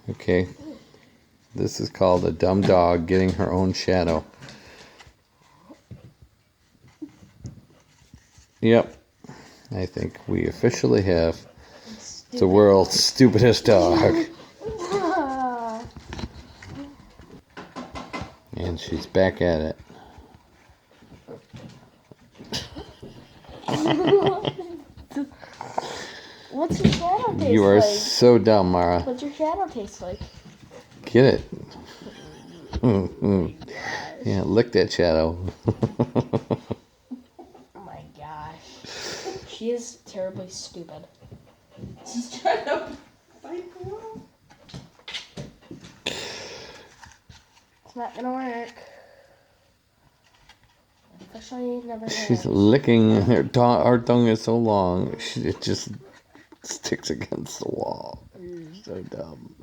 Okay. This is called a dumb dog getting her own shadow. Yep. I think we officially have the world's stupidest dog. And she's back at it. What's your shadow taste like? You are so dumb, Mara. What's your shadow taste like? Get it. Yeah, lick that shadow. Oh my gosh. She is terribly stupid. She's trying to fight the world. It's not gonna work. Especially never She's has. licking her tongue. Our tongue is so long, it just sticks against the wall. So dumb.